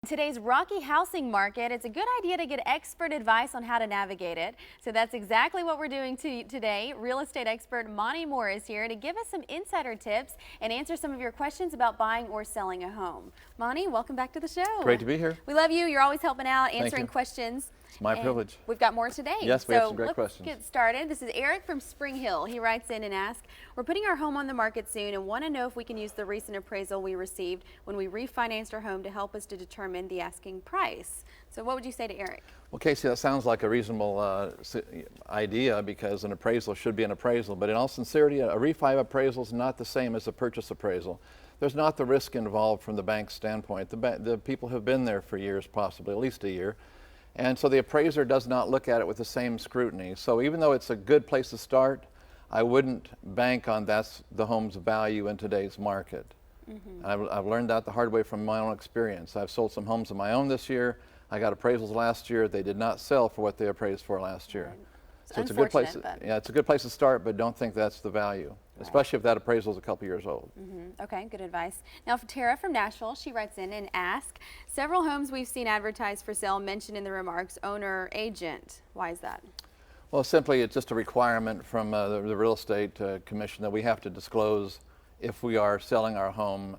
Today's rocky housing market, it's a good idea to get expert advice on how to navigate it. So that's exactly what we're doing today. Real estate expert Monte Mohr is here to give us some insider tips and answer some of your questions about buying or selling a home. Monte, welcome back to the show. Great to be here. We love you. You're always helping out, answering questions. It's my privilege. We've got more today. Yes, we have some great questions. Let's get started. This is Eric from Spring Hill. He writes in and asks, we're putting our home on the market soon and want to know if we can use the recent appraisal we received when we refinanced our home to help us to determine the asking price. So what would you say to Eric? Well, Casey, that sounds like a reasonable idea because an appraisal should be an appraisal. But in all sincerity, a refi appraisal is not the same as a purchase appraisal. There's not the risk involved from the bank's standpoint. The people have been there for years, possibly at least a year. And so the appraiser does not look at it with the same scrutiny. So even though it's a good place to start, I wouldn't bank on that's the home's value in today's market. I've learned that the hard way from my own experience. I've sold some homes of my own this year. I got appraisals last year. They did not sell for what they appraised for last year. So it's a good place. Yeah, it's a good place to start, but don't think that's the value, especially if that appraisal is a couple years old. Okay, good advice. Now for Tara from Nashville, she writes in and asks, several homes we've seen advertised for sale mentioned in the remarks owner agent. Why is that? Well, simply it's just a requirement from the real estate commission that we have to disclose if we are selling our home.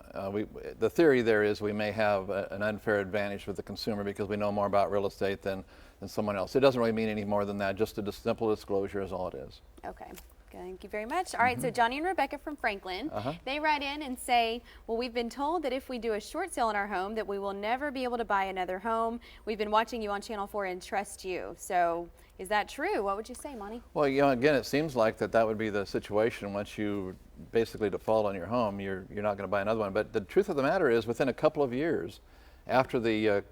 The theory there is we may have an unfair advantage with the consumer because we know more about real estate than someone else. It doesn't really mean any more than that. Just a simple disclosure is all it is. Okay. Thank you very much. All right, so Johnny and Rebecca from Franklin, they write in and say, well, we've been told that if we do a short sale on our home that we will never be able to buy another home. We've been watching you on Channel 4 and trust you. So is that true? What would you say, Monte? Well, you know, again, it seems like that would be the situation. Once you basically default on your home, you're not going to buy another one. But the truth of the matter is within a couple of years after the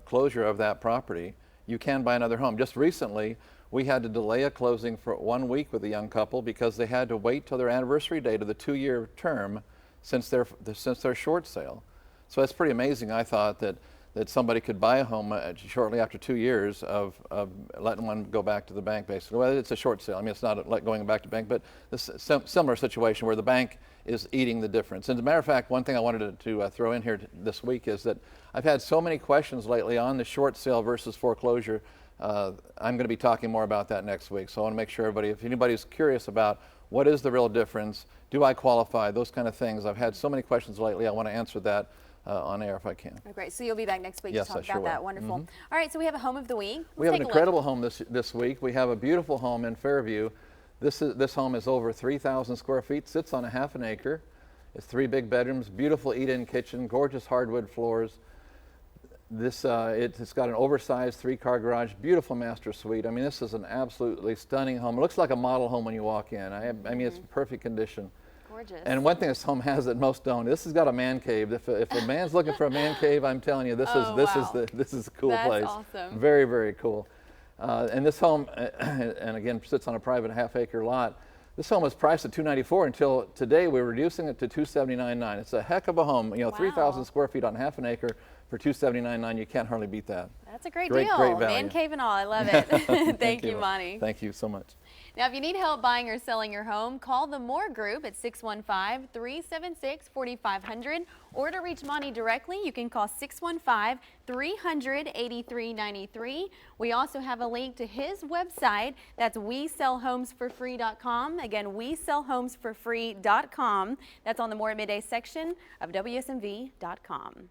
closure of that property, you can buy another home. Just recently, we had to delay a closing for 1 week with a young couple because they had to wait till their anniversary date of the 2-year term since their short sale. So that's pretty amazing. I thought that somebody could buy a home shortly after 2 years of letting one go back to the bank, basically. Well, it's a short sale. I mean, it's not going back to bank, but this similar situation where the bank is eating the difference. And as a matter of fact, one thing I wanted to throw in here this week is that I've had so many questions lately on the short sale versus foreclosure. I'm going to be talking more about that next week. So I want to make sure everybody, if anybody's curious about what is the real difference, do I qualify, those kind of things. I've had so many questions lately. I want to answer that on air if I can. Oh, great. So you'll be back next week to talk about that. Wonderful. All right, so we have a home of the week. We have an incredible home this week. We have a beautiful home in Fairview. This home is over 3,000 square feet, sits on a half an acre. It's 3 big bedrooms, beautiful eat-in kitchen, gorgeous hardwood floors. It's got an oversized 3-car garage, beautiful master suite. I mean, this is an absolutely stunning home. It looks like a model home when you walk in. I mean, it's perfect condition. Gorgeous. And one thing this home has that most don't, this has got a man cave. If a man's looking for a man cave, I'm telling you, this is a cool place. That's awesome. Very, very cool. And this home, and again, sits on a private half-acre lot. This home was priced at $294 until today. We're reducing it to $279.9. It's a heck of a home. You know, 3,000 square feet on half an acre for $279.9. You can't hardly beat that. That's a great deal. Great value. Man cave and all. I love it. Thank you, Monte. Thank you so much. Now, if you need help buying or selling your home, call the Mohr Group at 615-376-4500. Or to reach Monte directly, you can call 615-300-8393. We also have a link to his website. That's WeSellHomesForFree.com. Again, WeSellHomesForFree.com. That's on the More at Midday section of WSMV.com.